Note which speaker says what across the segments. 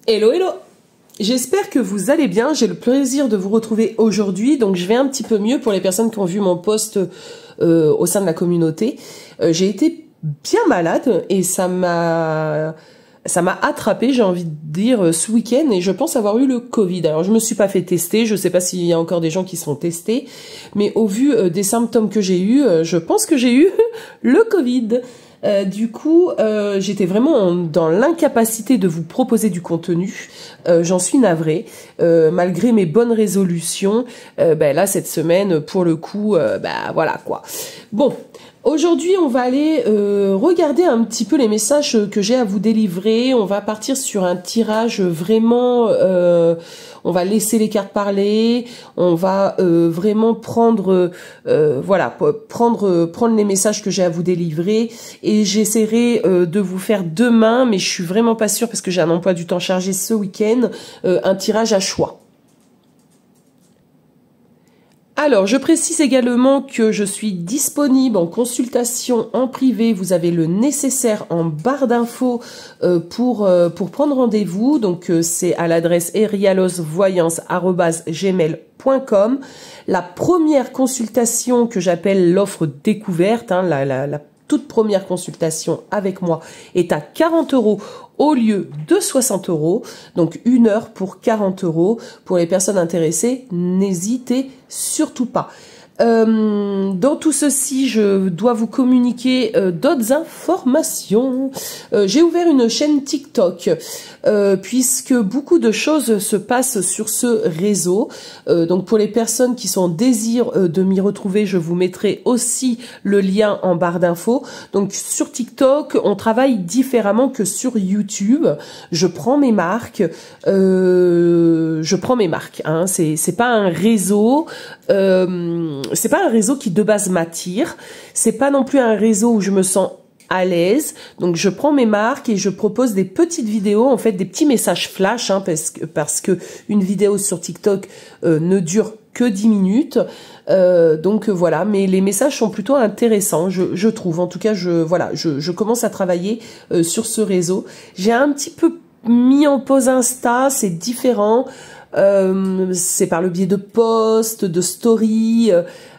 Speaker 1: Hello, hello! J'espère que vous allez bien. J'ai le plaisir de vous retrouver aujourd'hui. Donc, je vais un petit peu mieux pour les personnes qui ont vu mon post au sein de la communauté. J'ai été bien malade et ça m'a attrapé, j'ai envie de dire, ce week-end, et je pense avoir eu le Covid. Alors, je me suis pas fait tester. Je sais pas s'il y a encore des gens qui sont testés, mais au vu des symptômes que j'ai eus, je pense que j'ai eu le Covid. Du coup, j'étais vraiment dans l'incapacité de vous proposer du contenu. J'en suis navrée. Malgré mes bonnes résolutions, là, cette semaine, pour le coup, voilà quoi. Bon, aujourd'hui, on va aller regarder un petit peu les messages que j'ai à vous délivrer. On va partir sur un tirage vraiment... on va laisser les cartes parler, on va vraiment prendre prendre les messages que j'ai à vous délivrer, et j'essaierai de vous faire demain, mais je suis vraiment pas sûre parce que j'ai un emploi du temps chargé ce week-end, un tirage à choix. Alors, je précise également que je suis disponible en consultation en privé. Vous avez le nécessaire en barre d'infos pour prendre rendez-vous. Donc, c'est à l'adresse erialosvoyance@gmail.com. La première consultation que j'appelle l'offre découverte, la toute première consultation avec moi est à 40 € au lieu de 60 €. Donc 1 heure pour 40 €. Pour les personnes intéressées, n'hésitez surtout pas. Dans tout ceci, je dois vous communiquer d'autres informations. J'ai ouvert une chaîne TikTok puisque beaucoup de choses se passent sur ce réseau. Donc pour les personnes qui sont en désir de m'y retrouver, je vous mettrai aussi le lien en barre d'infos. Donc sur TikTok, on travaille différemment que sur YouTube. Je prends mes marques. Hein. C'est pas un réseau. C'est pas un réseau qui de base m'attire, c'est pas non plus un réseau où je me sens à l'aise. Donc je prends mes marques et je propose des petites vidéos, en fait des petits messages flash, hein, parce que une vidéo sur TikTok ne dure que 10 minutes. Donc voilà, mais les messages sont plutôt intéressants, je trouve. En tout cas, je commence à travailler sur ce réseau. J'ai un petit peu mis en pause Insta, c'est différent. C'est par le biais de posts, de stories.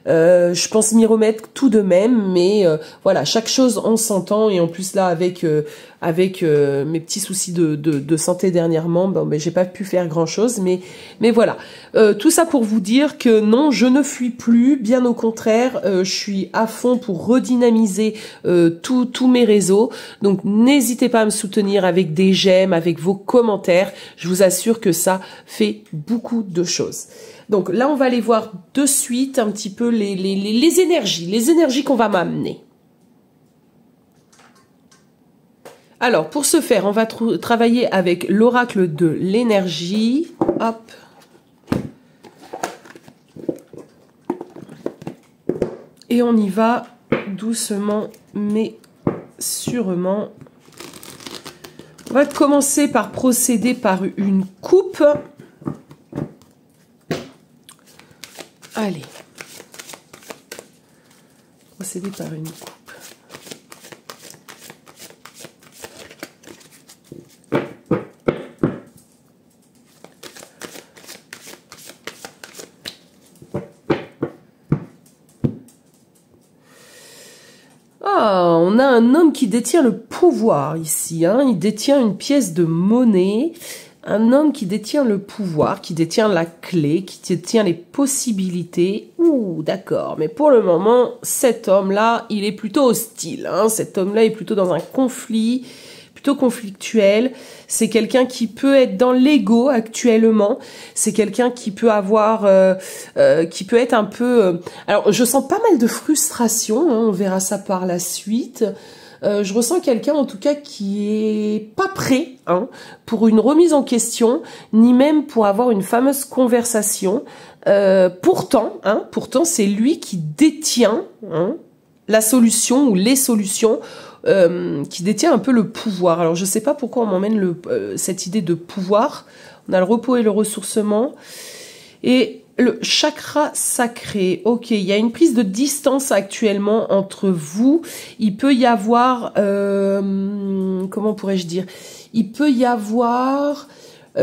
Speaker 1: Je pense m'y remettre tout de même, mais voilà, chaque chose en son temps. Et en plus là, avec mes petits soucis de santé dernièrement, j'ai pas pu faire grand chose, mais voilà, tout ça pour vous dire que non, je ne fuis plus, bien au contraire, je suis à fond pour redynamiser tous mes réseaux. Donc n'hésitez pas à me soutenir avec des j'aime, avec vos commentaires. Je vous assure que ça fait beaucoup de choses. Donc là, on va aller voir de suite un petit peu les énergies qu'on va m'amener. Alors, pour ce faire, on va travailler avec l'oracle de l'énergie. Hop. Et on y va doucement, mais sûrement. On va commencer par procéder par une coupe. Allez. Procéder par une coupe. Ah, on a un homme qui détient le pouvoir ici, hein. Il détient une pièce de monnaie. Un homme qui détient le pouvoir, qui détient la clé, qui détient les possibilités. Ouh, d'accord. Mais pour le moment, cet homme-là, il est plutôt hostile, hein. Cet homme-là est plutôt dans un conflit, plutôt conflictuel. C'est quelqu'un qui peut être dans l'ego actuellement. C'est quelqu'un qui peut avoir, qui peut être un peu... Alors, je sens pas mal de frustration, hein. On verra ça par la suite. Je ressens quelqu'un en tout cas qui est pas prêt, hein, pour une remise en question, ni même pour avoir une fameuse conversation. Pourtant, c'est lui qui détient, hein, la solution ou les solutions, qui détient un peu le pouvoir. Alors je sais pas pourquoi on m'emmène cette idée de pouvoir. On a le repos et le ressourcement. Et le chakra sacré, ok, il y a une prise de distance actuellement entre vous. Il peut y avoir, comment pourrais-je dire, il peut y avoir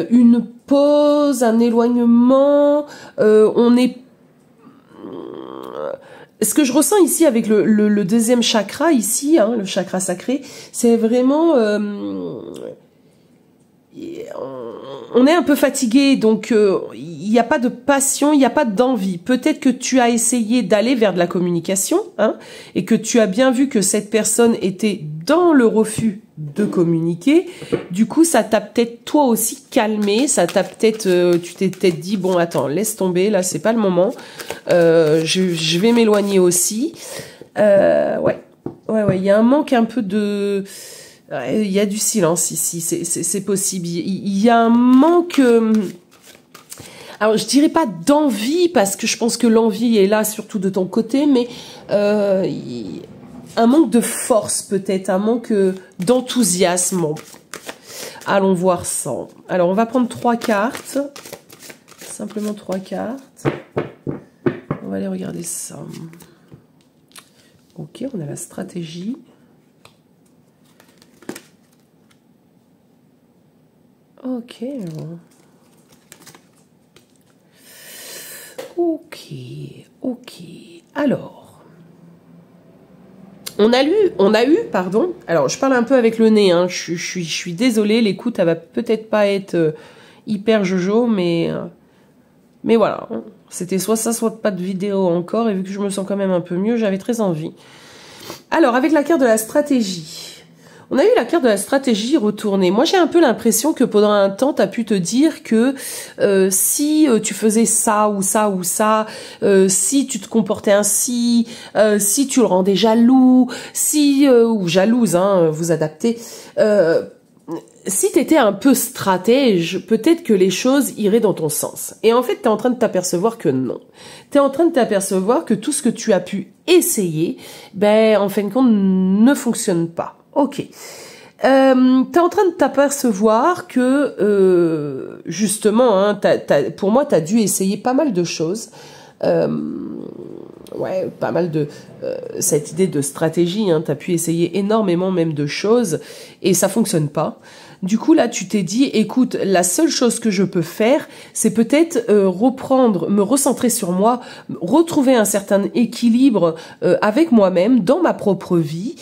Speaker 1: une pause, un éloignement. On est... Ce que je ressens ici avec le deuxième chakra, ici, hein, le chakra sacré, c'est vraiment... on est un peu fatigué, donc il n'y a pas de passion, il n'y a pas d'envie. Peut-être que tu as essayé d'aller vers de la communication, hein, et que tu as bien vu que cette personne était dans le refus de communiquer. Du coup, ça t'a peut-être toi aussi calmé, ça t'a peut-être, tu t'es peut-être dit bon, attends, laisse tomber, là c'est pas le moment. Je vais m'éloigner aussi. Ouais, il y a un manque un peu de... Il y a du silence ici, c'est possible. Il y a un manque... alors, je dirais pas d'envie, parce que je pense que l'envie est là, surtout de ton côté, mais un manque de force, peut-être, un manque d'enthousiasme. Bon. Allons voir ça. Alors, on va prendre 3 cartes. Simplement 3 cartes. On va aller regarder ça. Ok, on a la stratégie. Ok. Ok. Alors, on a eu, pardon. Alors, je parle un peu avec le nez, hein. Je suis désolée, l'écoute, elle va peut-être pas être hyper jojo, mais voilà. C'était soit ça, soit pas de vidéo encore, et vu que je me sens quand même un peu mieux, j'avais très envie. Alors, avec la carte de la stratégie. On a eu la carte de la stratégie retournée. Moi, j'ai un peu l'impression que pendant un temps, tu as pu te dire que si tu faisais ça ou ça ou ça, si tu te comportais ainsi, si tu le rendais jaloux, si ou jalouse, hein, vous adaptez. Si tu étais un peu stratège, peut-être que les choses iraient dans ton sens. Et en fait, tu es en train de t'apercevoir que non. Tu es en train de t'apercevoir que tout ce que tu as pu essayer, ben en fin de compte, ne fonctionne pas. Ok. T'es en train de t'apercevoir que justement, hein, pour moi, t'as dû essayer pas mal de choses. Ouais, pas mal de cette idée de stratégie. Hein, t'as pu essayer énormément même de choses et ça fonctionne pas. Du coup, là, tu t'es dit, écoute, la seule chose que je peux faire, c'est peut-être reprendre, me recentrer sur moi, retrouver un certain équilibre avec moi-même, dans ma propre vie,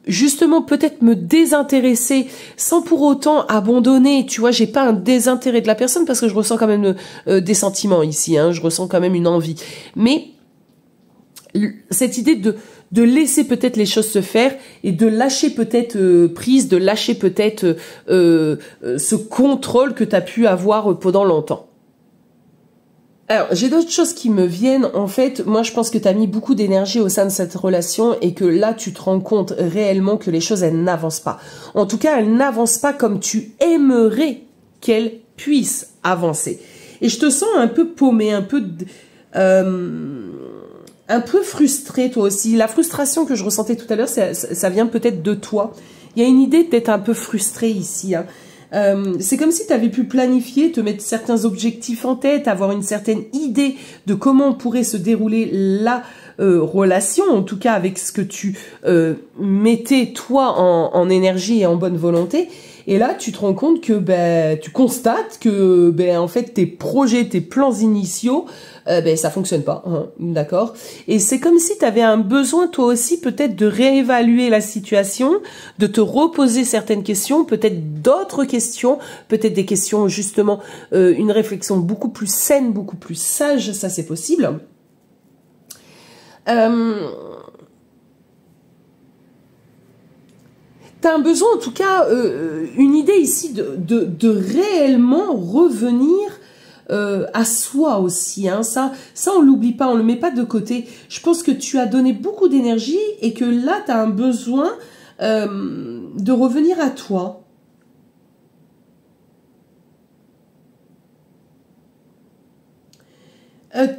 Speaker 1: justement, peut-être me désintéresser sans pour autant abandonner. Tu vois, j'ai pas un désintérêt de la personne parce que je ressens quand même des sentiments ici, hein, je ressens quand même une envie. Mais cette idée de laisser peut-être les choses se faire et de lâcher peut-être prise, de lâcher peut-être ce contrôle que tu as pu avoir pendant longtemps. Alors, j'ai d'autres choses qui me viennent. En fait, moi, je pense que tu as mis beaucoup d'énergie au sein de cette relation et que là, tu te rends compte réellement que les choses, elles n'avancent pas. En tout cas, elles n'avancent pas comme tu aimerais qu'elles puissent avancer. Et je te sens un peu paumé, un peu frustré toi aussi. La frustration que je ressentais tout à l'heure, ça vient peut-être de toi. Il y a une idée d'être un peu frustré ici. Hein. C'est comme si tu avais pu planifier, te mettre certains objectifs en tête, avoir une certaine idée de comment pourrait se dérouler la relation, en tout cas avec ce que tu mettais toi en énergie et en bonne volonté. Et là, tu te rends compte que tu constates que en fait tes projets, tes plans initiaux, ça fonctionne pas, hein, d'accord. Et c'est comme si tu avais un besoin toi aussi peut-être de réévaluer la situation, de te reposer certaines questions, peut-être d'autres questions, peut-être des questions justement, une réflexion beaucoup plus saine, beaucoup plus sage, ça c'est possible. T'as un besoin, en tout cas, une idée ici de réellement revenir à soi aussi. Hein. Ça on l'oublie pas, on le met pas de côté. Je pense que tu as donné beaucoup d'énergie et que là, tu as un besoin de revenir à toi.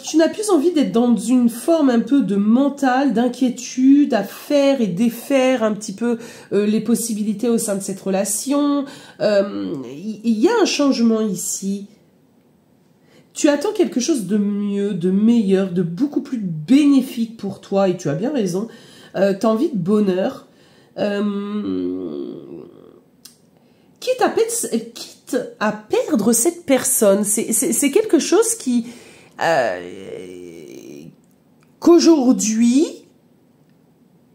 Speaker 1: Tu n'as plus envie d'être dans une forme un peu de mental, d'inquiétude, à faire et défaire un petit peu les possibilités au sein de cette relation. Il y a un changement ici. Tu attends quelque chose de mieux, de meilleur, de beaucoup plus bénéfique pour toi, et tu as bien raison. Tu as envie de bonheur. Quitte t'invite à perdre cette personne. C'est quelque chose qui qu'aujourd'hui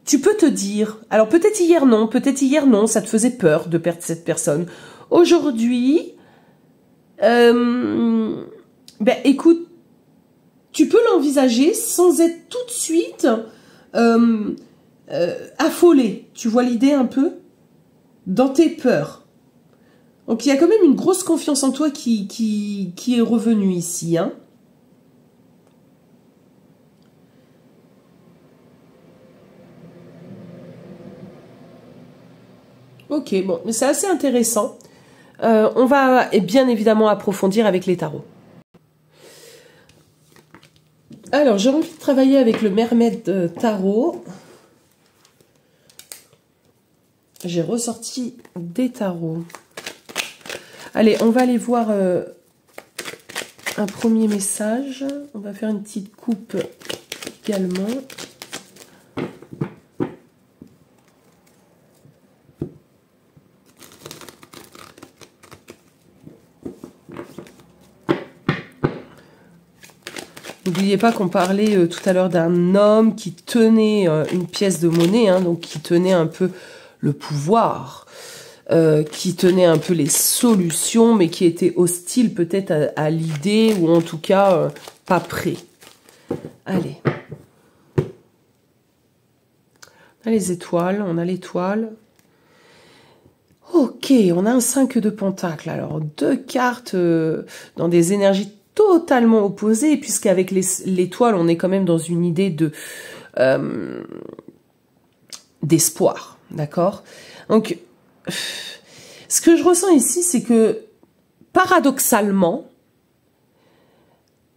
Speaker 1: tu peux te dire. Alors peut-être hier non, ça te faisait peur de perdre cette personne. Aujourd'hui, écoute, tu peux l'envisager sans être tout de suite affolé. Tu vois l'idée un peu? Dans tes peurs. Donc il y a quand même une grosse confiance en toi qui est revenue ici. Hein. Ok, bon, mais c'est assez intéressant. On va bien évidemment approfondir avec les tarots. Alors, j'ai envie de travailler avec le Mermaid Tarot. J'ai ressorti des tarots. Allez, on va aller voir un premier message. On va faire une petite coupe également. N'oubliez pas qu'on parlait tout à l'heure d'un homme qui tenait une pièce de monnaie, hein, donc qui tenait un peu le pouvoir, qui tenait un peu les solutions, mais qui était hostile peut-être à l'idée, ou en tout cas pas prêt. Allez. On a les étoiles, on a l'étoile. Ok, on a un 5 de pentacle. Alors, deux cartes dans des énergies totalement opposées, puisqu'avec l'étoile, on est quand même dans une idée de d'espoir, d'accord? Donc, ce que je ressens ici, c'est que, paradoxalement,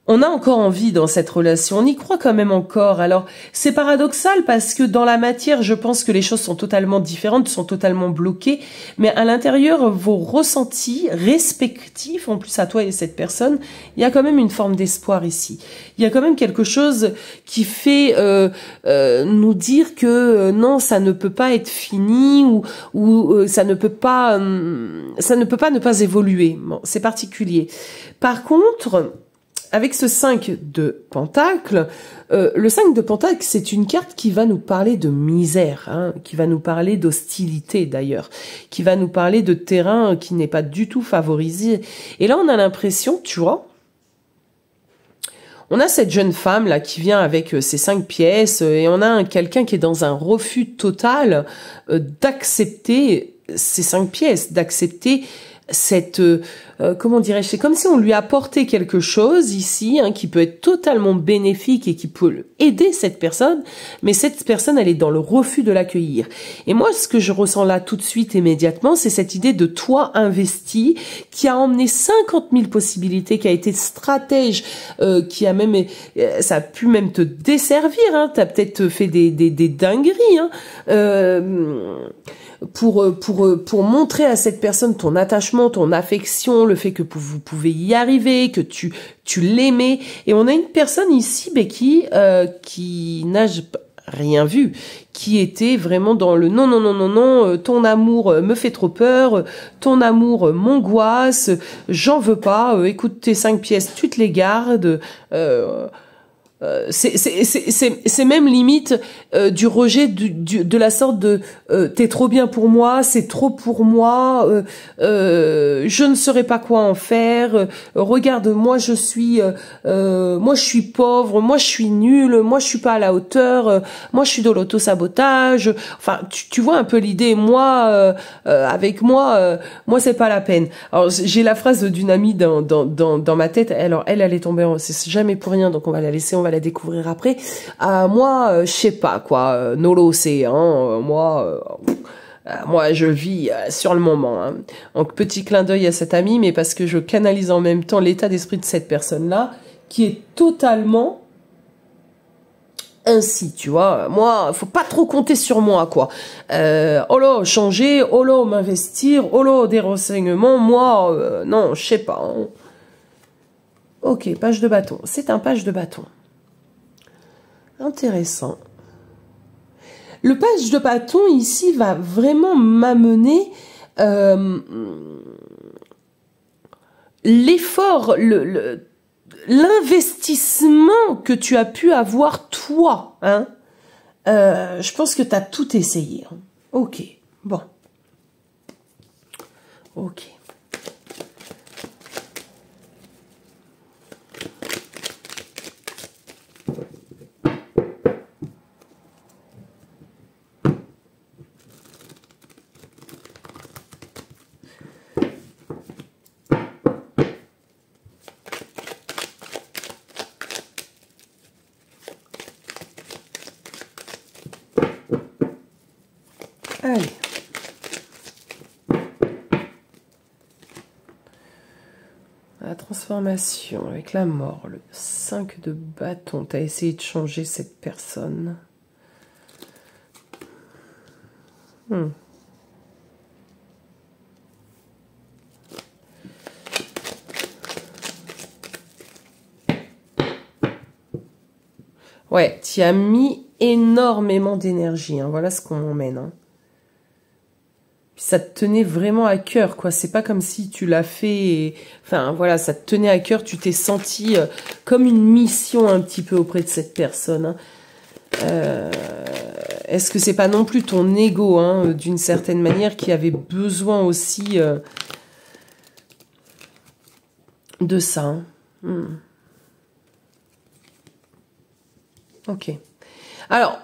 Speaker 1: on a encore envie dans cette relation, on y croit quand même encore. Alors, c'est paradoxal parce que dans la matière, je pense que les choses sont totalement différentes, sont totalement bloquées, mais à l'intérieur, vos ressentis respectifs, en plus à toi et cette personne, il y a quand même une forme d'espoir ici. Il y a quand même quelque chose qui fait nous dire que non, ça ne peut pas être fini ou ça ne peut pas ne pas évoluer. Bon, c'est particulier. Par contre, avec ce 5 de pentacle, le 5 de pentacle, c'est une carte qui va nous parler de misère, hein, qui va nous parler d'hostilité d'ailleurs, qui va nous parler de terrain qui n'est pas du tout favorisé. Et là, on a l'impression, tu vois, on a cette jeune femme là qui vient avec ses 5 pièces et on a quelqu'un qui est dans un refus total d'accepter ces 5 pièces, d'accepter cette comment dirais-je, c'est comme si on lui apportait quelque chose ici, hein, qui peut être totalement bénéfique et qui peut aider cette personne, mais cette personne, elle est dans le refus de l'accueillir. Et moi, ce que je ressens là tout de suite, immédiatement, c'est cette idée de toi investi, qui a emmené 50 000 possibilités, qui a été stratège, qui a même, ça a pu même te desservir, hein, t'as peut-être fait des dingueries, hein, pour montrer à cette personne ton attachement, ton affection, le fait que vous pouvez y arriver, que tu l'aimais. Et on a une personne ici, Becky, qui n'a rien vu, qui était vraiment dans le non, non, non, non, non, ton amour me fait trop peur, ton amour m'angoisse, j'en veux pas, écoute, tes 5 pièces, tu te les gardes, c'est même limite du rejet de la sorte de t'es trop bien pour moi, c'est trop pour moi, je ne saurais pas quoi en faire, regarde moi je suis pauvre, moi je suis nulle, moi je suis pas à la hauteur, moi je suis dans l'auto-sabotage. Enfin tu vois un peu l'idée, moi avec moi c'est pas la peine. Alors j'ai la phrase d'une amie dans ma tête, alors elle est tombée, c'est jamais pour rien, donc on va la laisser, on va la découvrir après. Moi, je sais pas quoi, Nolo c'est, hein, moi je vis sur le moment. Hein. Donc petit clin d'œil à cette amie, mais parce que je canalise en même temps l'état d'esprit de cette personne-là, qui est totalement ainsi, tu vois. Moi, faut pas trop compter sur moi, quoi. Oh là, changer, oh là, m'investir, oh là, des renseignements, moi, non, je sais pas. Hein. Ok, page de bâton. C'est un page de bâton. Intéressant. Le page de bâton ici va vraiment m'amener l'effort, l'investissement que tu as pu avoir toi, hein, je pense que tu as tout essayé. Hein. Ok, bon. Ok. Allez. La transformation avec la mort, le 5 de bâton. Tu as essayé de changer cette personne. Ouais, tu as mis énormément d'énergie. Hein. Voilà ce qu'on emmène. Hein. Ça te tenait vraiment à cœur, quoi. C'est pas comme si tu l'as fait... Et... Enfin, voilà, ça te tenait à cœur. Tu t'es senti comme une mission un petit peu auprès de cette personne. Hein. Est-ce que c'est pas non plus ton ego, hein, d'une certaine manière, qui avait besoin aussi de ça, hein. Ok. Alors...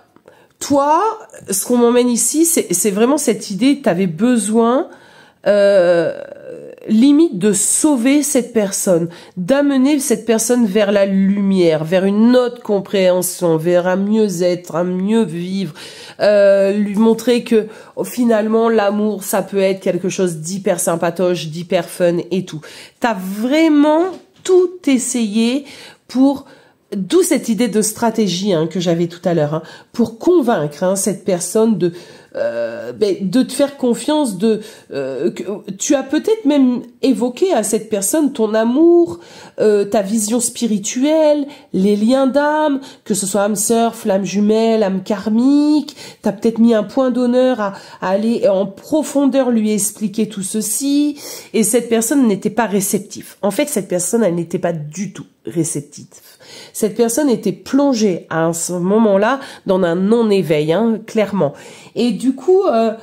Speaker 1: Toi, ce qu'on m'emmène ici, c'est vraiment cette idée, tu avais besoin, limite, de sauver cette personne, d'amener cette personne vers la lumière, vers une autre compréhension, vers un mieux-être, un mieux vivre, lui montrer que finalement, l'amour, ça peut être quelque chose d'hyper sympatoche, d'hyper fun et tout. Tu as vraiment tout essayé pour... D'où cette idée de stratégie, hein, que j'avais tout à l'heure, hein, pour convaincre, hein, cette personne de te faire confiance, que tu as peut-être même évoqué à cette personne ton amour, ta vision spirituelle, les liens d'âme, que ce soit âme sœur, flamme jumelle, âme karmique. Tu as peut-être mis un point d'honneur à aller en profondeur lui expliquer tout ceci, et cette personne n'était pas réceptive. En fait, cette personne, elle n'était pas du tout réceptive. Cette personne était plongée à ce moment-là dans un non-éveil, hein, clairement. Et du coup, t'as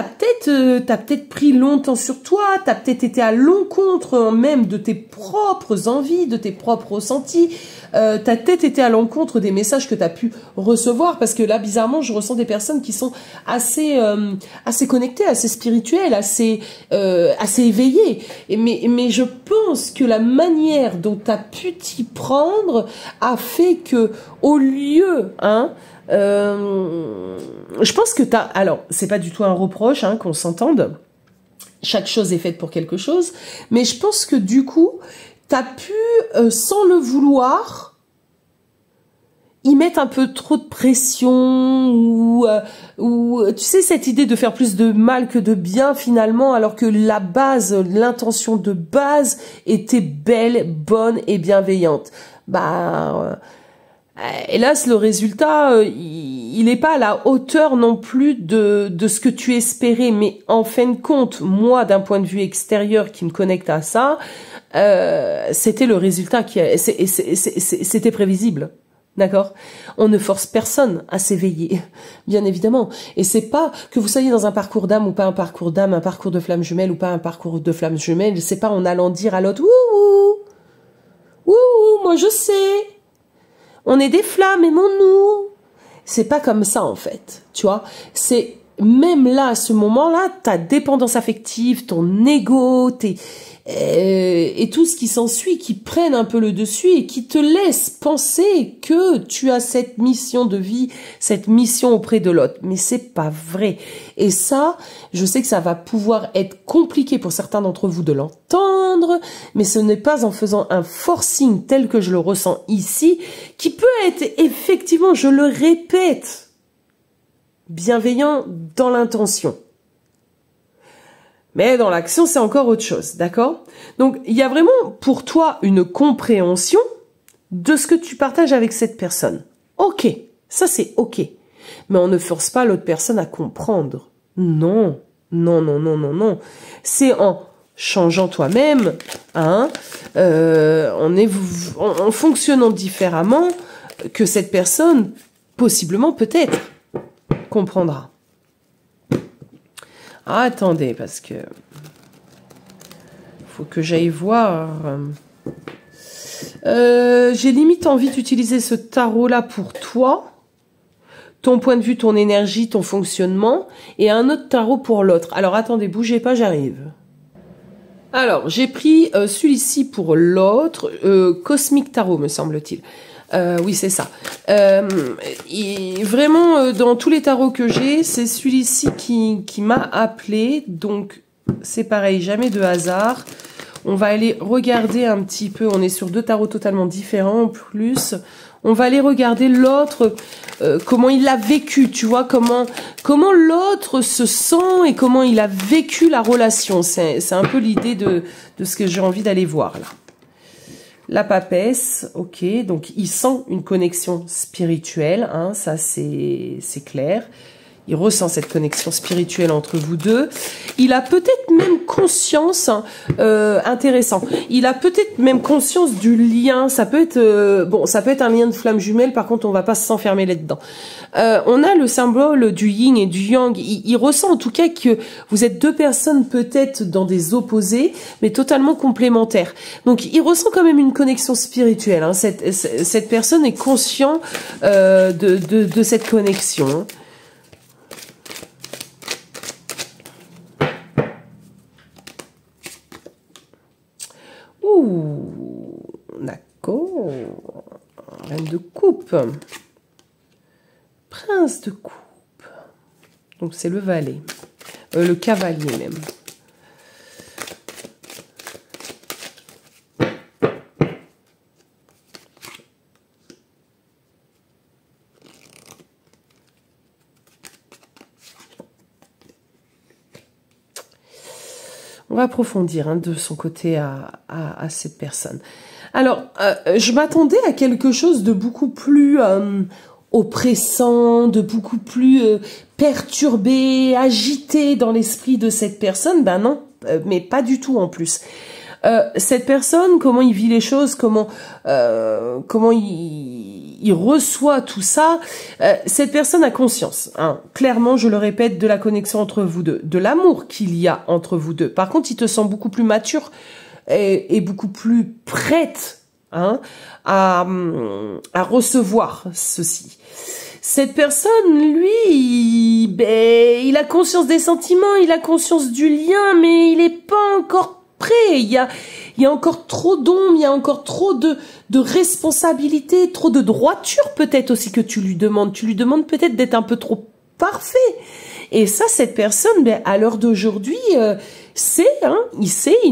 Speaker 1: peut-être pris longtemps sur toi, t'as peut-être été à l'encontre même de tes propres envies, de tes propres ressentis. T'as peut-être été à l'encontre des messages que t'as pu recevoir, parce que là, bizarrement, je ressens des personnes qui sont assez connectées, assez spirituelles, assez éveillées. Mais je pense que la manière dont t'as pu t'y prendre a fait que, au lieu, hein, je pense que alors, c'est pas du tout un reproche, hein, qu'on s'entende. Chaque chose est faite pour quelque chose. Mais je pense que du coup, t'as pu, sans le vouloir, y mettre un peu trop de pression, ou tu sais, cette idée de faire plus de mal que de bien finalement, alors que la base, l'intention de base était belle, bonne et bienveillante. Hélas, le résultat, il n'est pas à la hauteur non plus de ce que tu espérais. Mais en fin de compte, moi, d'un point de vue extérieur qui me connecte à ça, c'était le résultat c'était prévisible. D'accord? On ne force personne à s'éveiller, bien évidemment. Et c'est pas que vous soyez dans un parcours d'âme ou pas un parcours d'âme, un parcours de flamme jumelle ou pas un parcours de flamme jumelle. C'est pas en allant dire à l'autre, ouh, moi je sais. On est des flammes, aimons-nous. C'est pas comme ça, en fait. Tu vois? C'est, même là, à ce moment-là, ta dépendance affective, ton ego, et tout ce qui s'ensuit, qui prennent un peu le dessus et qui te laissent penser que tu as cette mission de vie, cette mission auprès de l'autre. Mais c'est pas vrai. Et ça, je sais que ça va pouvoir être compliqué pour certains d'entre vous de l'entendre, mais ce n'est pas en faisant un forcing tel que je le ressens ici, qui peut être effectivement, je le répète, bienveillant dans l'intention. Mais dans l'action, c'est encore autre chose, d'accord? Donc, il y a vraiment pour toi une compréhension de ce que tu partages avec cette personne. Ok, ça c'est ok. Mais on ne force pas l'autre personne à comprendre. Non, Non, non, non, non, non. C'est en changeant toi-même, hein, en fonctionnant différemment que cette personne, possiblement, peut-être, comprendra. Ah, attendez, parce que faut que j'aille voir. J'ai limite envie d'utiliser ce tarot-là pour toi, ton point de vue, ton énergie, ton fonctionnement, et un autre tarot pour l'autre. Alors, attendez, bougez pas, j'arrive. Alors, j'ai pris celui-ci pour l'autre, Cosmic Tarot, me semble-t-il. Oui, c'est ça. Vraiment, dans tous les tarots que j'ai, c'est celui-ci qui m'a appelé. Donc, c'est pareil, jamais de hasard. On va aller regarder un petit peu. On est sur deux tarots totalement différents en plus. On va aller regarder l'autre, comment il l'a vécu, tu vois, comment l'autre se sent et comment il a vécu la relation. C'est un peu l'idée de ce que j'ai envie d'aller voir là. La papesse, ok, donc il sent une connexion spirituelle, hein, ça c'est clair. Il ressent cette connexion spirituelle entre vous deux. Il a peut-être même conscience, hein, intéressant. Il a peut-être même conscience du lien. Ça peut être, bon, ça peut être un lien de flamme jumelle. Par contre, on va pas s'enfermer là-dedans. On a le symbole du yin et du yang. Il ressent en tout cas que vous êtes deux personnes peut-être dans des opposés, mais totalement complémentaires. Donc, il ressent quand même une connexion spirituelle. Hein. Cette personne est conscient de cette connexion. Ouh, d'accord. Reine de coupe. Prince de coupe. Donc c'est le valet. Le cavalier même. On va approfondir, hein, de son côté à cette personne. Alors, je m'attendais à quelque chose de beaucoup plus oppressant, de beaucoup plus perturbé, agité dans l'esprit de cette personne. Ben non, mais pas du tout en plus. Cette personne, comment il vit les choses, comment il reçoit tout ça, cette personne a conscience, hein, clairement, je le répète, de la connexion entre vous deux, de l'amour qu'il y a entre vous deux. Par contre, il te sent beaucoup plus mature et beaucoup plus prête, hein, à recevoir ceci. Cette personne, lui, il a conscience des sentiments, il a conscience du lien, mais il n'est pas encore prêt. Il y a encore trop d'ombre, il y a encore trop de responsabilités, trop de droiture peut-être aussi que tu lui demandes. Tu lui demandes peut-être d'être un peu trop parfait. Et ça, cette personne, à l'heure d'aujourd'hui, il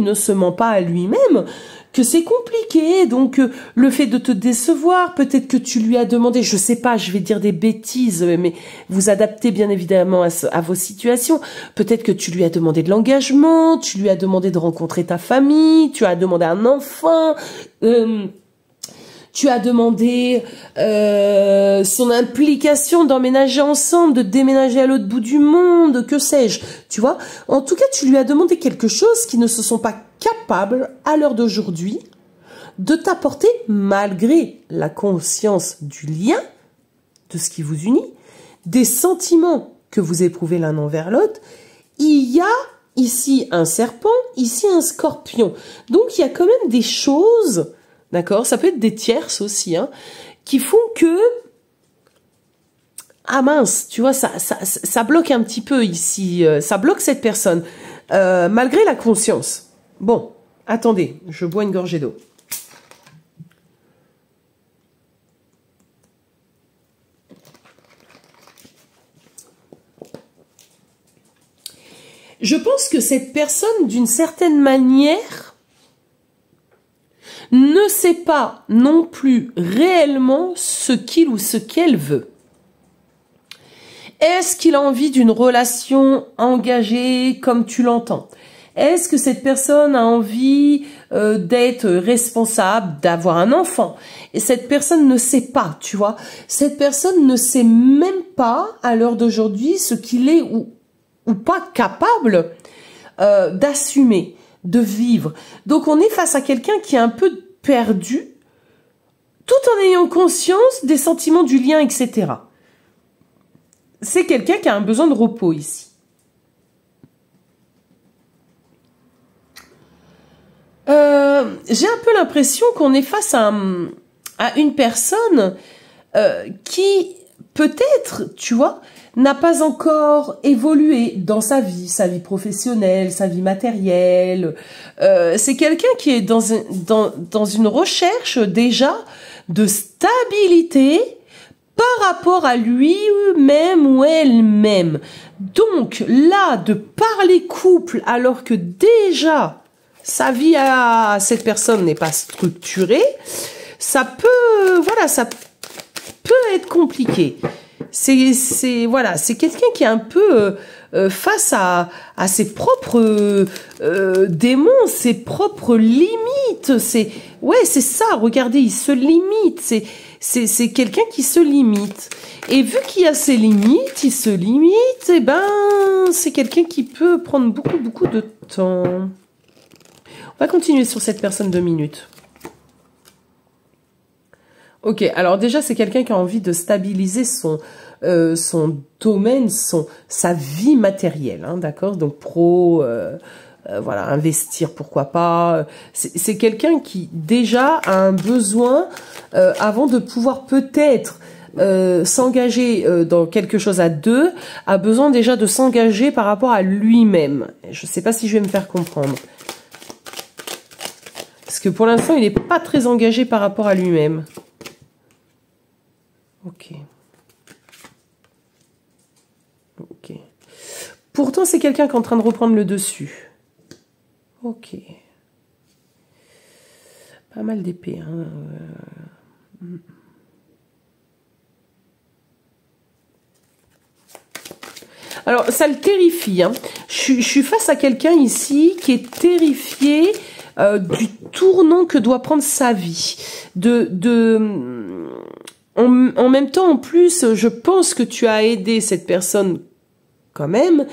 Speaker 1: ne se ment pas à lui-même que c'est compliqué. Donc, le fait de te décevoir, peut-être que tu lui as demandé, je sais pas, je vais dire des bêtises, mais vous adaptez bien évidemment à vos situations. Peut-être que tu lui as demandé de l'engagement, tu lui as demandé de rencontrer ta famille, tu as demandé un enfant, tu as demandé son implication d'emménager ensemble, de déménager à l'autre bout du monde, que sais-je, tu vois. En tout cas, tu lui as demandé quelque chose qui ne se sont pas capables, à l'heure d'aujourd'hui, de t'apporter malgré la conscience du lien, de ce qui vous unit, des sentiments que vous éprouvez l'un envers l'autre. Il y a ici un serpent, ici un scorpion. Donc, il y a quand même des choses... D'accord, ça peut être des tierces aussi, hein, qui font que, ah mince, tu vois, ça bloque un petit peu ici, ça bloque cette personne, malgré la conscience. Bon, attendez, je bois une gorgée d'eau. Je pense que cette personne, d'une certaine manière, ne sait pas non plus réellement ce qu'il ou ce qu'elle veut. Est-ce qu'il a envie d'une relation engagée comme tu l'entends? Est-ce que cette personne a envie d'être responsable, d'avoir un enfant? Et cette personne ne sait pas, tu vois. Cette personne ne sait même pas, à l'heure d'aujourd'hui, ce qu'il est ou ou pas capable d'assumer, de vivre. Donc on est face à quelqu'un qui est un peu perdu, tout en ayant conscience des sentiments du lien, etc. C'est quelqu'un qui a un besoin de repos ici. J'ai un peu l'impression qu'on est face à une personne qui, peut-être, tu vois, n'a pas encore évolué dans sa vie professionnelle, sa vie matérielle. C'est quelqu'un qui est dans une recherche déjà de stabilité par rapport à lui-même ou elle-même. Donc là, de parler couple alors que déjà sa vie à cette personne n'est pas structurée, ça peut, voilà, ça peut être compliqué. Voilà, c'est quelqu'un qui est un peu face à ses propres démons, ses propres limites. C'est ça. Regardez, il se limite. C'est quelqu'un qui se limite. Et vu qu'il a ses limites, il se limite. Et ben, c'est quelqu'un qui peut prendre beaucoup de temps. On va continuer sur cette personne 2 minutes. Ok, alors déjà, c'est quelqu'un qui a envie de stabiliser son domaine, sa vie matérielle, hein, d'accord? Donc voilà, investir, pourquoi pas. C'est quelqu'un qui déjà a un besoin, avant de pouvoir peut-être s'engager dans quelque chose à deux, a besoin déjà de s'engager par rapport à lui-même. Je ne sais pas si je vais me faire comprendre. Parce que pour l'instant, il n'est pas très engagé par rapport à lui-même. Ok. Ok. Pourtant, c'est quelqu'un qui est en train de reprendre le dessus. Ok. Pas mal d'épées. Hein. Alors, ça le terrifie. Hein. Je suis face à quelqu'un ici qui est terrifié du tournant que doit prendre sa vie. En même temps, en plus, je pense que tu as aidé cette personne quand même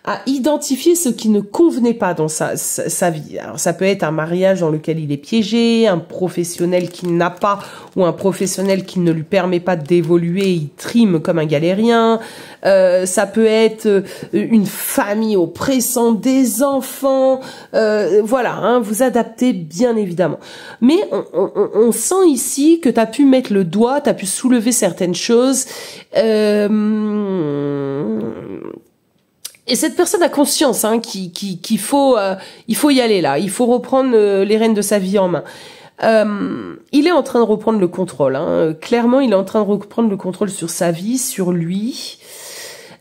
Speaker 1: à identifier ce qui ne convenait pas dans sa vie. Alors, ça peut être un mariage dans lequel il est piégé, un professionnel qui n'a pas, ou un professionnel qui ne lui permet pas d'évoluer, il trime comme un galérien. Ça peut être une famille oppressante, des enfants. Voilà, hein, vous adaptez bien évidemment. Mais on sent ici que tu as pu mettre le doigt, tu as pu soulever certaines choses. Et cette personne a conscience qu'il faut y aller là, il faut reprendre les rênes de sa vie en main. Il est en train de reprendre le contrôle. Hein. Clairement, il est en train de reprendre le contrôle sur sa vie, sur lui.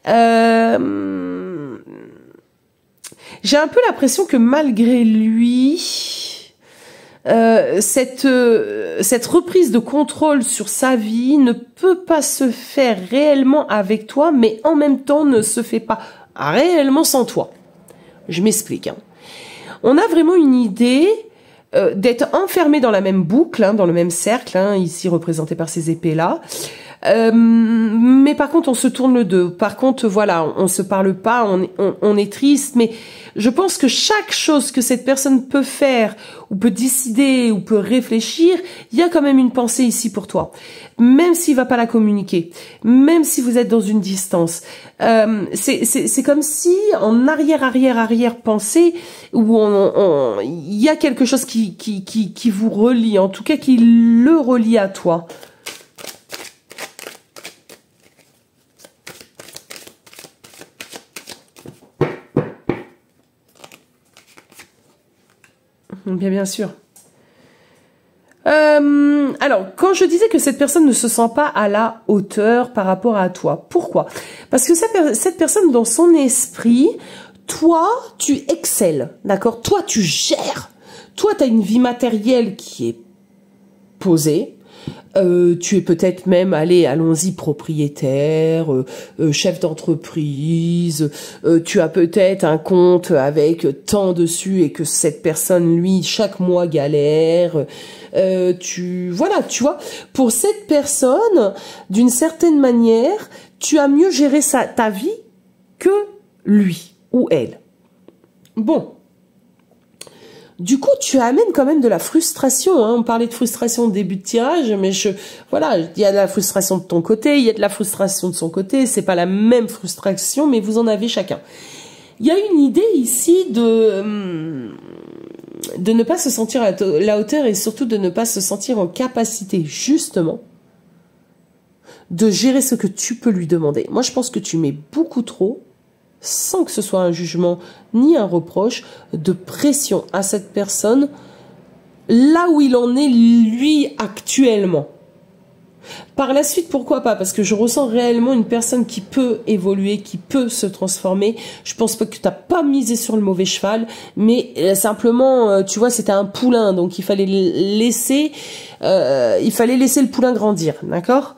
Speaker 1: J'ai un peu l'impression que malgré lui, cette reprise de contrôle sur sa vie ne peut pas se faire réellement avec toi, mais en même temps ne se fait pas réellement sans toi. Je m'explique. Hein. On a vraiment une idée d'être enfermé dans la même boucle, hein, dans le même cercle, hein, ici représenté par ces épées-là. Mais par contre, on se tourne le dos. Par contre, voilà, on se parle pas, on est triste. Mais je pense que chaque chose que cette personne peut faire, ou peut décider, ou peut réfléchir, il y a quand même une pensée ici pour toi. Même s'il va pas la communiquer, même si vous êtes dans une distance. C'est comme si, en arrière pensée, où il y a quelque chose qui vous relie, en tout cas qui le relie à toi. Bien sûr. Alors, quand je disais que cette personne ne se sent pas à la hauteur par rapport à toi, pourquoi? Parce que cette personne, dans son esprit, toi, tu excelles, d'accord? Toi, tu gères. Toi, tu as une vie matérielle qui est posée. Tu es peut-être même, allons-y, propriétaire, chef d'entreprise, tu as peut-être un compte avec tant dessus et que cette personne, lui, chaque mois galère. Voilà, tu vois, pour cette personne, d'une certaine manière, tu as mieux géré ta vie que lui ou elle. Bon. Du coup, tu amènes quand même de la frustration. Hein. On parlait de frustration au début de tirage, mais voilà, il y a de la frustration de ton côté, il y a de la frustration de son côté. C'est pas la même frustration, mais vous en avez chacun. Il y a une idée ici de ne pas se sentir à la hauteur et surtout de ne pas se sentir en capacité, justement, de gérer ce que tu peux lui demander. Moi, je pense que tu mets beaucoup trop, sans que ce soit un jugement ni un reproche, de pression à cette personne, là où il en est, lui, actuellement. Par la suite, pourquoi pas? Parce que je ressens réellement une personne qui peut évoluer, qui peut se transformer. Je pense pas que tu n'as pas misé sur le mauvais cheval, mais simplement, tu vois, c'était un poulain, donc il fallait laisser le poulain grandir, d'accord?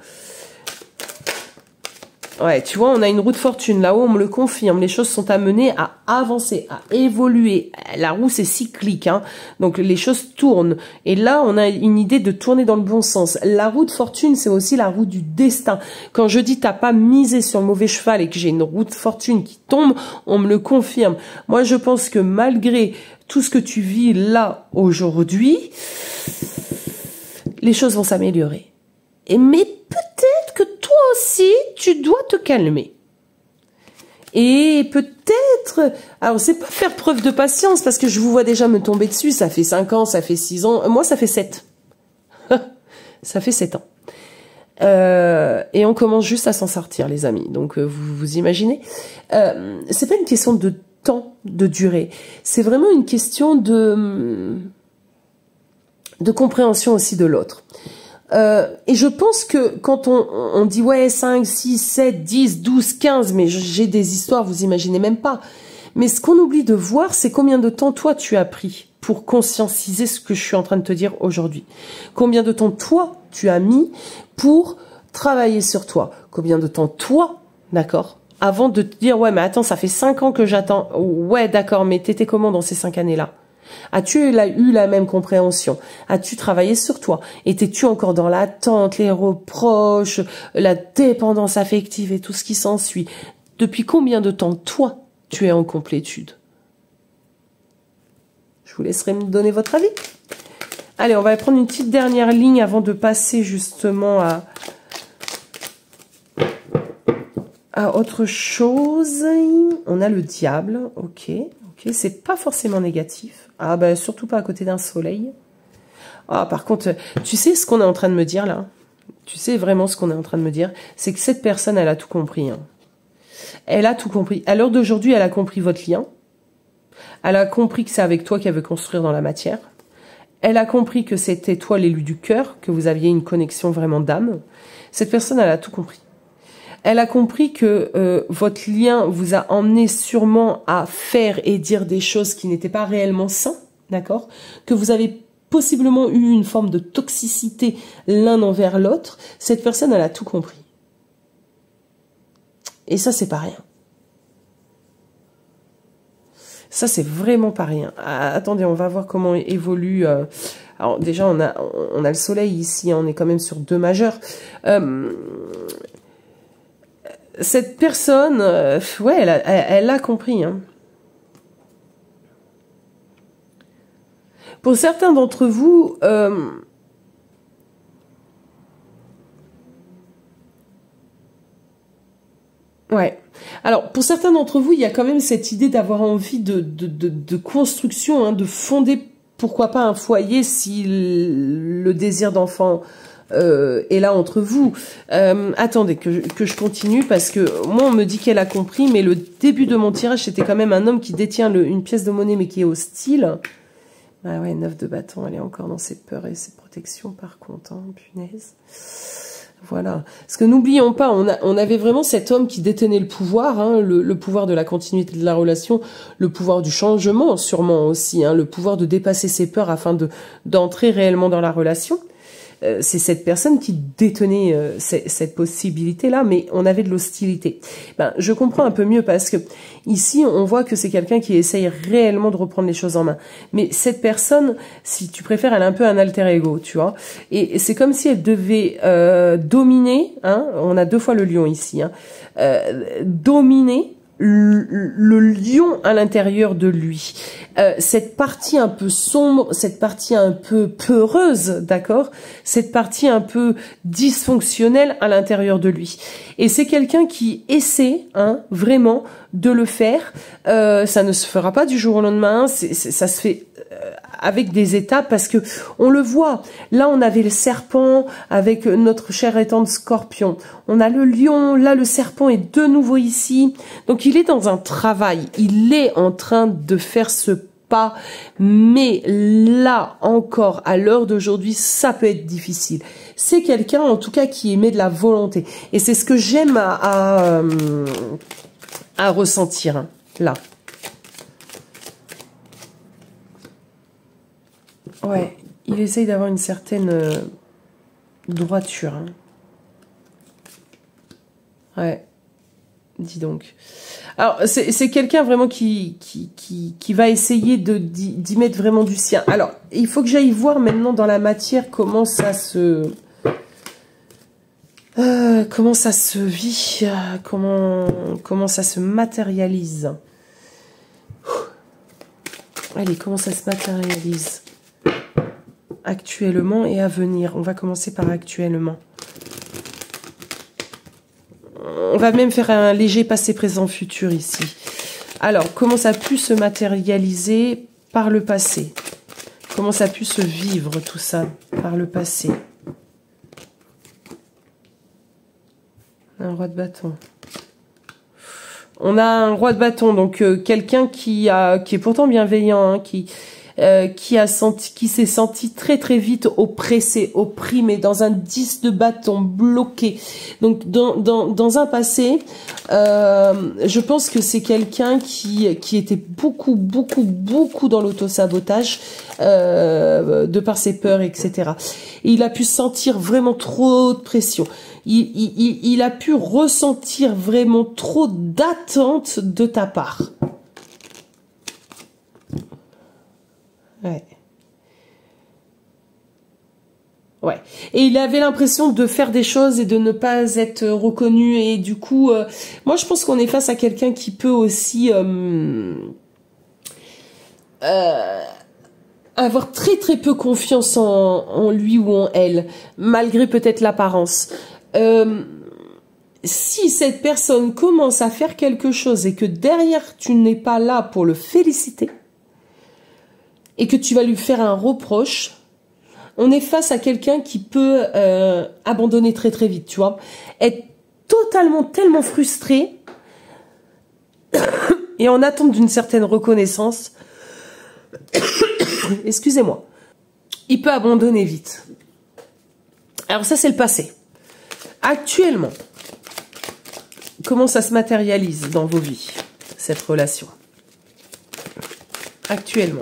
Speaker 1: Ouais, tu vois, on a une roue de fortune. Là-haut, on me le confirme. Les choses sont amenées à avancer, à évoluer. La roue, c'est cyclique, hein. Donc, les choses tournent. Et là, on a une idée de tourner dans le bon sens. La roue de fortune, c'est aussi la roue du destin. Quand je dis t'as pas misé sur le mauvais cheval et que j'ai une roue de fortune qui tombe, on me le confirme. Moi, je pense que malgré tout ce que tu vis là, aujourd'hui, les choses vont s'améliorer. Mais peut-être que toi aussi, tu dois te calmer. Et peut-être... Alors, c'est pas faire preuve de patience, parce que je vous vois déjà me tomber dessus. Ça fait 5 ans, ça fait 6 ans. Moi, ça fait 7. Ça fait 7 ans. Et on commence juste à s'en sortir, les amis. Donc, vous imaginez. C'est pas une question de temps, de durée. C'est vraiment une question de compréhension aussi de l'autre. Et je pense que quand on dit ouais 5, 6, 7, 10, 12, 15, mais j'ai des histoires, vous imaginez même pas. Mais ce qu'on oublie de voir, c'est combien de temps toi tu as pris pour conscientiser ce que je suis en train de te dire aujourd'hui. Combien de temps toi tu as mis pour travailler sur toi. Combien de temps toi, d'accord, avant de te dire ouais mais attends ça fait 5 ans que j'attends. Ouais d'accord mais t'étais comment dans ces 5 années-là? As-tu eu la même compréhension? As-tu travaillé sur toi? Étais-tu encore dans l'attente, les reproches, la dépendance affective et tout ce qui s'ensuit? Depuis combien de temps, toi, tu es en complétude? Je vous laisserai me donner votre avis. Allez, on va prendre une petite dernière ligne avant de passer justement à autre chose. On a le diable, ok. C'est pas forcément négatif. Ah ben surtout pas à côté d'un soleil. Ah par contre, tu sais ce qu'on est en train de me dire là? Tu sais vraiment ce qu'on est en train de me dire? C'est que cette personne, elle a tout compris. Hein. Elle a tout compris. À l'heure d'aujourd'hui, elle a compris votre lien. Elle a compris que c'est avec toi qu'elle veut construire dans la matière. Elle a compris que c'était toi l'élu du cœur, que vous aviez une connexion vraiment d'âme. Cette personne, elle a tout compris. Elle a compris que votre lien vous a emmené sûrement à faire et dire des choses qui n'étaient pas réellement saines, d'accord? Que vous avez possiblement eu une forme de toxicité l'un envers l'autre. Cette personne, elle a tout compris. Et ça, c'est pas rien. Ça, c'est vraiment pas rien. Ah, attendez, on va voir comment évolue... Alors déjà, on a le soleil ici, on est quand même sur 2 majeurs. Cette personne, ouais, elle a compris. Hein. Pour certains d'entre vous, ouais. Alors, pour certains d'entre vous, il y a quand même cette idée d'avoir envie de construction, hein, de fonder, pourquoi pas, un foyer si le désir d'enfant est là entre vous. Attendez, que je continue, parce que moi, on me dit qu'elle a compris, mais le début de mon tirage, c'était quand même un homme qui détient une pièce de monnaie, mais qui est hostile. Ah ouais, 9 de bâton, elle est encore dans ses peurs et ses protections, par contre, hein, punaise. Voilà. Parce que n'oublions pas, on avait vraiment cet homme qui détenait le pouvoir, hein, le pouvoir de la continuité de la relation, le pouvoir du changement sûrement aussi, hein, le pouvoir de dépasser ses peurs afin d'entrer réellement dans la relation. C'est cette personne qui détenait cette possibilité-là, mais on avait de l'hostilité. Ben, je comprends un peu mieux parce que ici, on voit que c'est quelqu'un qui essaye réellement de reprendre les choses en main. Mais cette personne, si tu préfères, elle a un peu un alter ego, tu vois. Et c'est comme si elle devait dominer, hein, on a 2 fois le lion ici, hein, dominer le lion à l'intérieur de lui, cette partie un peu sombre, cette partie un peu peureuse, d'accord, cette partie un peu dysfonctionnelle à l'intérieur de lui. Et c'est quelqu'un qui essaie, hein, vraiment de le faire. Ça ne se fera pas du jour au lendemain, ça se fait avec des étapes, parce que on le voit. Là, on avait le serpent avec notre cher étant de Scorpion. On a le lion, là le serpent est de nouveau ici. Donc il est dans un travail, il est en train de faire ce pas, mais là encore, à l'heure d'aujourd'hui, ça peut être difficile. C'est quelqu'un en tout cas qui émet de la volonté. Et c'est ce que j'aime à ressentir, hein, là. Ouais, il essaye d'avoir une certaine droiture. Hein. Ouais, dis donc. Alors, c'est quelqu'un vraiment qui va essayer d'y mettre vraiment du sien. Alors, il faut que j'aille voir maintenant dans la matière comment ça se vit, comment ça se matérialise. Allez, comment ça se matérialise actuellement et à venir. On va commencer par actuellement. On va même faire un léger passé, présent, futur ici. Alors, comment ça a pu se matérialiser par le passé? Comment ça a pu se vivre tout ça par le passé? Un roi de bâton. On a un roi de bâton, donc quelqu'un qui est pourtant bienveillant, hein, qui s'est senti très très vite oppressé, opprimé, dans un 10 de bâton, bloqué. Donc dans un passé, je pense que c'est quelqu'un qui était beaucoup dans l'autosabotage, de par ses peurs, etc. Et il a pu sentir vraiment trop de pression. Il a pu ressentir vraiment trop d'attentes de ta part. Ouais. Ouais. Et il avait l'impression de faire des choses et de ne pas être reconnu. Et du coup, moi je pense qu'on est face à quelqu'un qui peut aussi avoir très très peu confiance en lui ou en elle, malgré peut-être l'apparence. Si cette personne commence à faire quelque chose et que derrière tu n'es pas là pour le féliciter, et que tu vas lui faire un reproche, on est face à quelqu'un qui peut abandonner très très vite, tu vois, être tellement frustré et en attente d'une certaine reconnaissance. Excusez-moi. Il peut abandonner vite. Alors ça, c'est le passé. Actuellement, comment ça se matérialise dans vos vies, cette relation? Actuellement.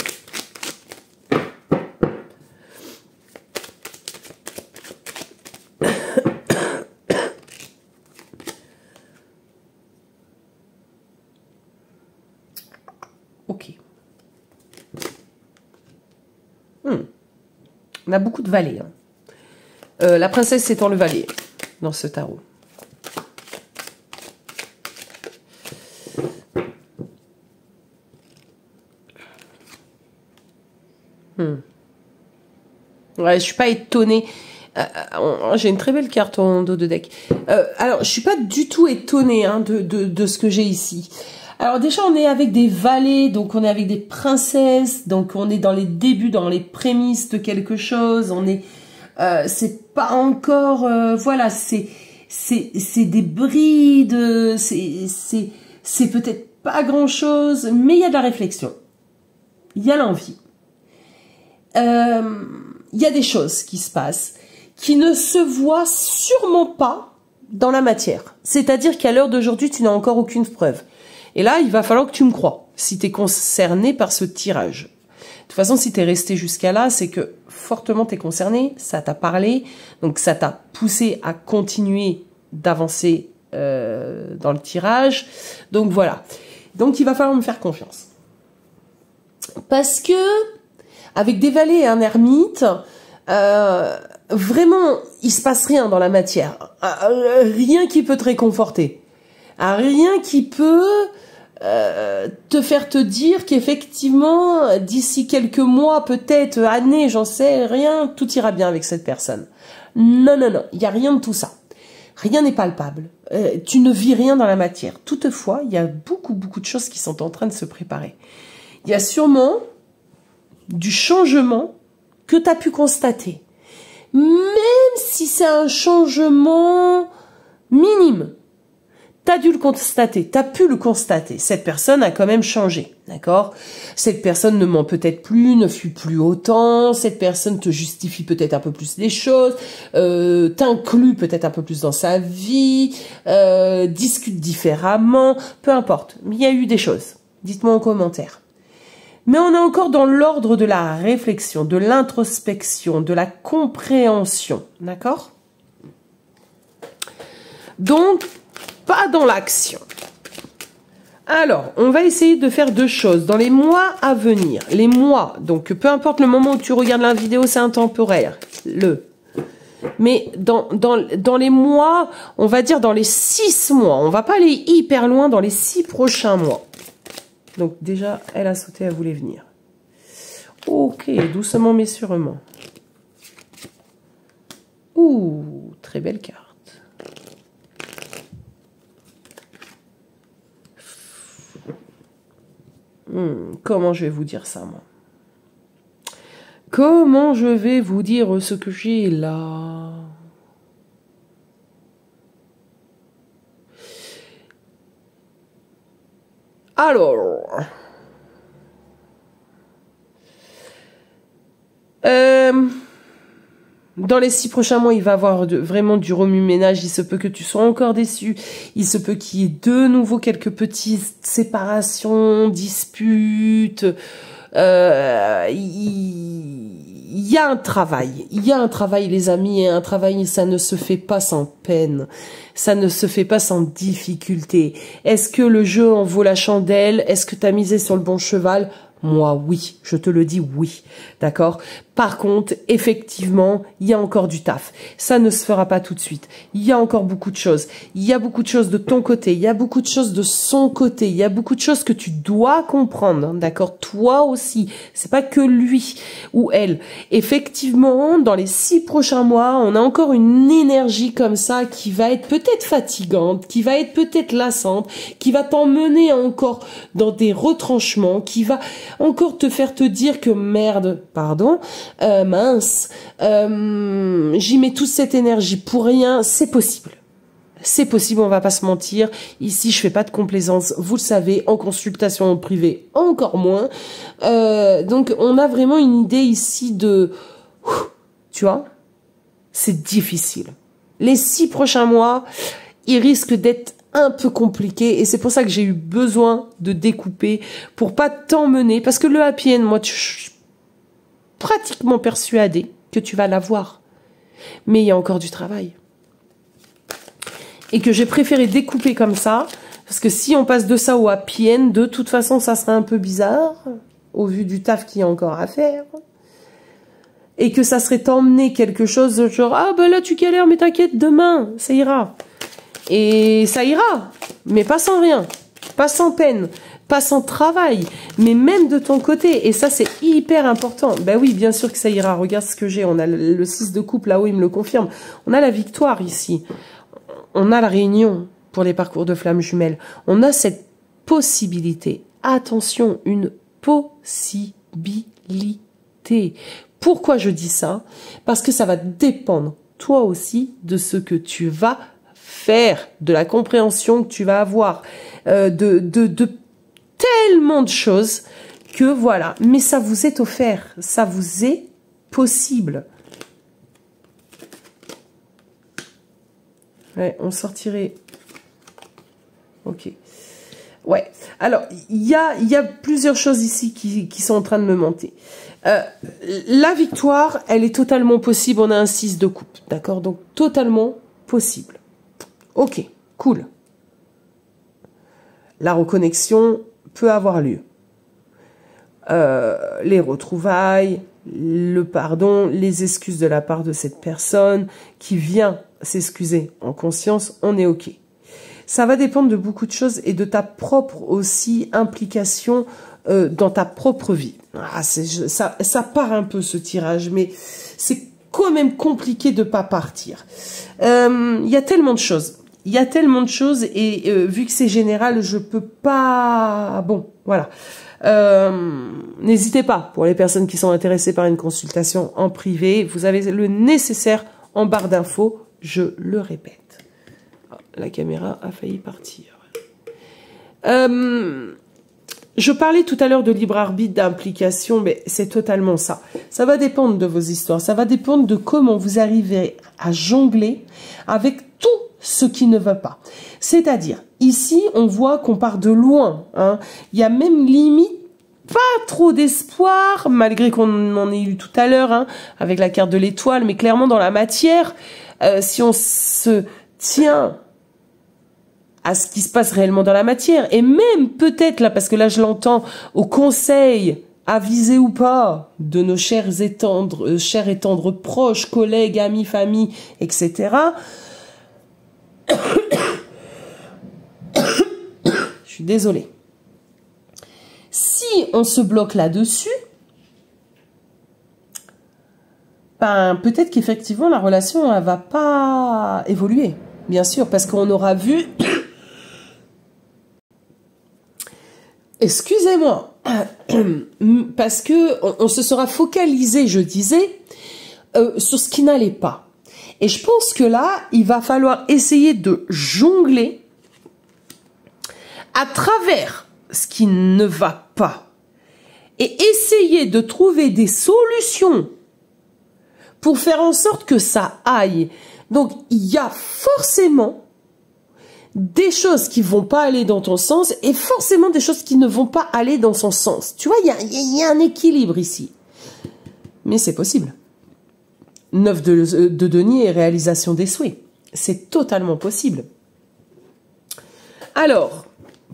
Speaker 1: Ok. On a beaucoup de valets. Hein. La princesse étant le valet dans ce tarot. Ouais, je suis pas étonnée. J'ai une très belle carte en dos de deck. Alors, je suis pas du tout étonnée, hein, de ce que j'ai ici. Alors déjà, on est avec des valets, donc on est avec des princesses, donc on est dans les débuts, dans les prémices de quelque chose. On est, c'est pas encore, voilà, c'est des brides, c'est peut-être pas grand chose, mais il y a de la réflexion, il y a l'envie, il y a des choses qui se passent, qui ne se voient sûrement pas dans la matière. C'est-à-dire qu'à l'heure d'aujourd'hui, tu n'as encore aucune preuve. Et là, il va falloir que tu me crois, si tu es concerné par ce tirage. De toute façon, si tu es resté jusqu'à là, c'est que fortement tu es concerné, ça t'a parlé, donc ça t'a poussé à continuer d'avancer dans le tirage. Donc voilà. Donc il va falloir me faire confiance. Parce que, avec des valets et un ermite, vraiment, il se passe rien dans la matière. Rien qui peut te réconforter. Rien qui peut te faire te dire qu'effectivement, d'ici quelques mois, peut-être années, j'en sais rien, tout ira bien avec cette personne. Non, non, non, il n'y a rien de tout ça. Rien n'est palpable. Tu ne vis rien dans la matière. Toutefois, il y a beaucoup, beaucoup de choses qui sont en train de se préparer. Il y a sûrement du changement que tu as pu constater. Même si c'est un changement minime. T'as dû le constater, t'as pu le constater. Cette personne a quand même changé, d'accord? Cette personne ne ment peut-être plus, ne fuit plus autant. Cette personne te justifie peut-être un peu plus les choses, t'inclut peut-être un peu plus dans sa vie, discute différemment, peu importe. Mais il y a eu des choses. Dites-moi en commentaire. Mais on est encore dans l'ordre de la réflexion, de l'introspection, de la compréhension, d'accord? Donc, pas dans l'action. Alors, on va essayer de faire deux choses dans les mois à venir. Les mois, donc peu importe le moment où tu regardes la vidéo, c'est intemporel. Mais dans les mois, on va dire dans les 6 mois, on va pas aller hyper loin dans les 6 prochains mois. Donc déjà, elle a sauté, elle voulait venir. Ok, doucement mais sûrement. Ouh, très belle carte. Comment je vais vous dire ça, moi? Comment je vais vous dire ce que j'ai là? Alors... dans les 6 prochains mois, il va y avoir vraiment du remue-ménage. Il se peut que tu sois encore déçu. Il se peut qu'il y ait de nouveau quelques petites séparations, disputes. Il y a un travail. Il y a un travail, les amis. Et un travail, ça ne se fait pas sans peine. Ça ne se fait pas sans difficulté. Est-ce que le jeu en vaut la chandelle? Est-ce que tu as misé sur le bon cheval? Moi, oui. Je te le dis, oui. D'accord? Par contre, effectivement, il y a encore du taf. Ça ne se fera pas tout de suite. Il y a encore beaucoup de choses. Il y a beaucoup de choses de ton côté. Il y a beaucoup de choses de son côté. Il y a beaucoup de choses que tu dois comprendre. D'accord? Toi aussi. C'est pas que lui ou elle. Effectivement, dans les 6 prochains mois, on a encore une énergie comme ça qui va être peut-être fatigante, qui va être peut-être lassante, qui va t'emmener encore dans des retranchements, qui va encore te faire te dire que merde, pardon, mince, j'y mets toute cette énergie pour rien, c'est possible. C'est possible, on va pas se mentir. Ici, je fais pas de complaisance, vous le savez, en consultation en privé, encore moins. Donc, on a vraiment une idée ici de... Tu vois, c'est difficile. Les 6 prochains mois, ils risquent d'être un peu compliqués et c'est pour ça que j'ai eu besoin de découper pour pas t'emmener. Parce que le happy end, moi, je suis pratiquement persuadée que tu vas l'avoir. Mais il y a encore du travail. Et que j'ai préféré découper comme ça, parce que si on passe de ça au happy end, de toute façon, ça serait un peu bizarre, au vu du taf qu'il y a encore à faire. Et que ça serait t'emmener quelque chose de genre, ah ben là tu galères, mais t'inquiète, demain, ça ira. Et ça ira, mais pas sans rien, pas sans peine, pas sans travail, mais même de ton côté. Et ça, c'est hyper important. Ben oui, bien sûr que ça ira. Regarde ce que j'ai. On a le 6 de coupe, là-haut, il me le confirme. On a la victoire ici. On a la réunion pour les parcours de flammes jumelles. On a cette possibilité. Attention, une possibilité. Pourquoi je dis ça? Parce que ça va dépendre, toi aussi, de ce que tu vas faire, de la compréhension que tu vas avoir, de tellement de choses que voilà. Mais ça vous est offert, ça vous est possible. Ouais, on sortirait... Ok. Ouais. Alors, il y a plusieurs choses ici qui sont en train de me monter. La victoire, elle est totalement possible. On a un 6 de coupe, d'accord? Donc, totalement possible. Ok, cool. La reconnexion peut avoir lieu. Les retrouvailles, le pardon, les excuses de la part de cette personne qui vient s'excuser en conscience, on est ok. ça va dépendre de beaucoup de choses et de ta propre aussi implication dans ta propre vie. Ah, ça part un peu ce tirage, mais c'est quand même compliqué de pas partir. Il y a tellement de choses. Il y a tellement de choses et vu que c'est général, je peux pas... Bon, voilà. N'hésitez pas, pour les personnes qui sont intéressées par une consultation en privé, vous avez le nécessaire en barre d'infos, je le répète. Oh, la caméra a failli partir. Je parlais tout à l'heure de libre arbitre, d'implication, mais c'est totalement ça. Ça va dépendre de vos histoires, ça va dépendre de comment vous arrivez à jongler avec tout ce qui ne va pas. C'est-à-dire, ici, on voit qu'on part de loin. Hein. Il y a même limite pas trop d'espoir, malgré qu'on en ait eu tout à l'heure, hein, avec la carte de l'étoile, mais clairement dans la matière, si on se tient à ce qui se passe réellement dans la matière, et même peut-être là, parce que là je l'entends, au conseil, avisé ou pas, de nos chers et tendres proches, collègues, amis, famille, etc. Je suis désolée. Si on se bloque là-dessus, ben, peut-être qu'effectivement la relation elle va pas évoluer, bien sûr, parce qu'on aura vu... Excusez-moi, parce que on se sera focalisé, je disais, sur ce qui n'allait pas. Et je pense que là, il va falloir essayer de jongler à travers ce qui ne va pas et essayer de trouver des solutions pour faire en sorte que ça aille. Donc, il y a forcément des choses qui vont pas aller dans ton sens et forcément des choses qui ne vont pas aller dans son sens. Tu vois, il y a un équilibre ici. Mais c'est possible. 9 de denier et réalisation des souhaits. C'est totalement possible. Alors,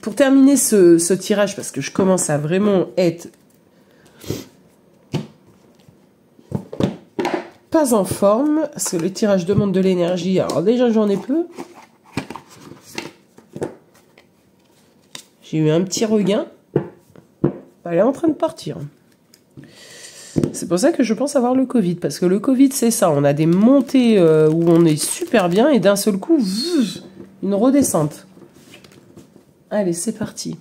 Speaker 1: pour terminer ce tirage, parce que je commence à vraiment être pas en forme, parce que le tirage demande de l'énergie. Alors déjà, j'en ai peu. J'ai eu un petit regain. Elle est en train de partir. C'est pour ça que je pense avoir le Covid. Parce que le Covid, c'est ça. On a des montées où on est super bien. Et d'un seul coup, une redescente. Allez, c'est parti.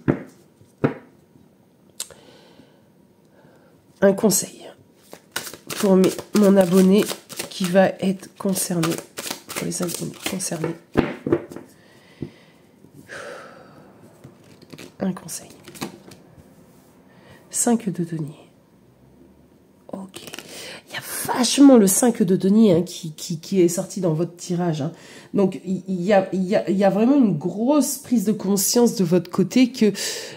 Speaker 1: Un conseil. Pour mon abonné qui va être concerné. Pour les abonnés concernés. Un conseil. 5 de denier. Ok. Il y a vachement le 5 de denier hein, qui est sorti dans votre tirage. Hein. Donc, il y a vraiment une grosse prise de conscience de votre côté que...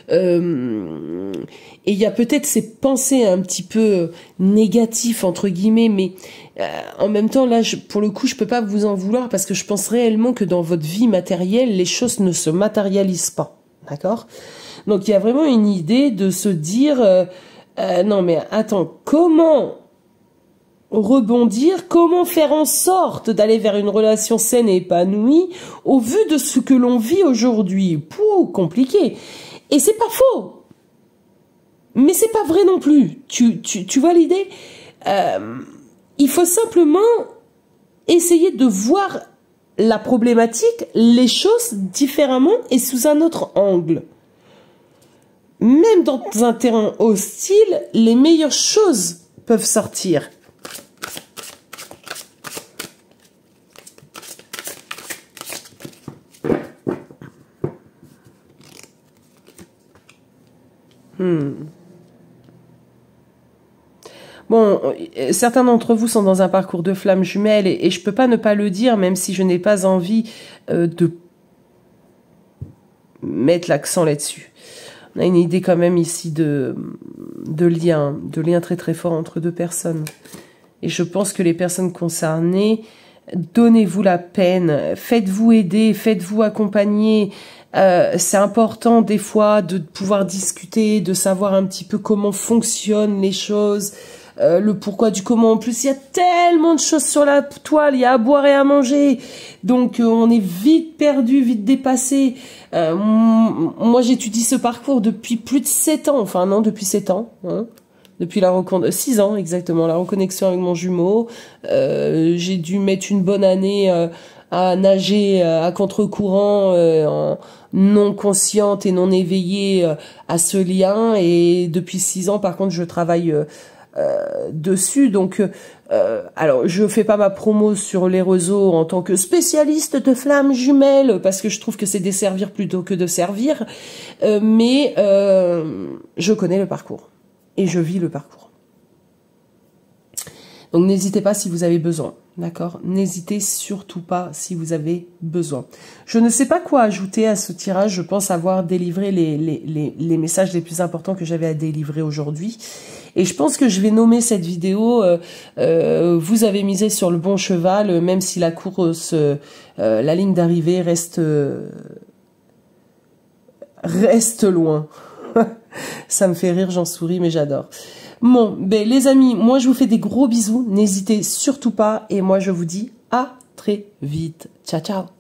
Speaker 1: et il y a peut-être ces pensées un petit peu négatives, entre guillemets, mais en même temps, là, pour le coup, je peux pas vous en vouloir parce que je pense réellement que dans votre vie matérielle, les choses ne se matérialisent pas. D'accord ? Donc, il y a vraiment une idée de se dire, non mais attends, comment rebondir, comment faire en sorte d'aller vers une relation saine et épanouie au vu de ce que l'on vit aujourd'hui. Pouh, compliqué. Et c'est pas faux. Mais c'est pas vrai non plus. Tu vois l'idée ? Il faut simplement essayer de voir la problématique, les choses différemment et sous un autre angle. Même dans un terrain hostile, les meilleures choses peuvent sortir. Bon, certains d'entre vous sont dans un parcours de flammes jumelles et je peux pas ne pas le dire, même si je n'ai pas envie de mettre l'accent là-dessus. On a une idée quand même ici de lien très très fort entre deux personnes. Et je pense que les personnes concernées, donnez-vous la peine, faites-vous aider, faites-vous accompagner. C'est important des fois de pouvoir discuter, de savoir un petit peu comment fonctionnent les choses. le pourquoi du comment. En plus, il y a tellement de choses sur la toile, il y a à boire et à manger. Donc, on est vite perdu, vite dépassé. Moi, j'étudie ce parcours depuis plus de 7 ans. Enfin, non, depuis 7 ans. Hein. Depuis 6 ans exactement, la reconnexion avec mon jumeau. J'ai dû mettre une bonne année à nager à contre-courant, non consciente et non éveillée à ce lien. Et depuis 6 ans, par contre, je travaille dessus. Donc, alors, je fais pas ma promo sur les réseaux en tant que spécialiste de flammes jumelles, parce que je trouve que c'est desservir plutôt que de servir. Mais je connais le parcours. Et je vis le parcours. Donc n'hésitez pas si vous avez besoin, d'accord? N'hésitez surtout pas si vous avez besoin. Je ne sais pas quoi ajouter à ce tirage. Je pense avoir délivré les messages les plus importants que j'avais à délivrer aujourd'hui. Et je pense que je vais nommer cette vidéo vous avez misé sur le bon cheval, même si la course, la ligne d'arrivée reste loin. Ça me fait rire, j'en souris, mais j'adore. Bon, ben les amis, moi je vous fais des gros bisous. N'hésitez surtout pas. Et moi je vous dis à très vite. Ciao, ciao.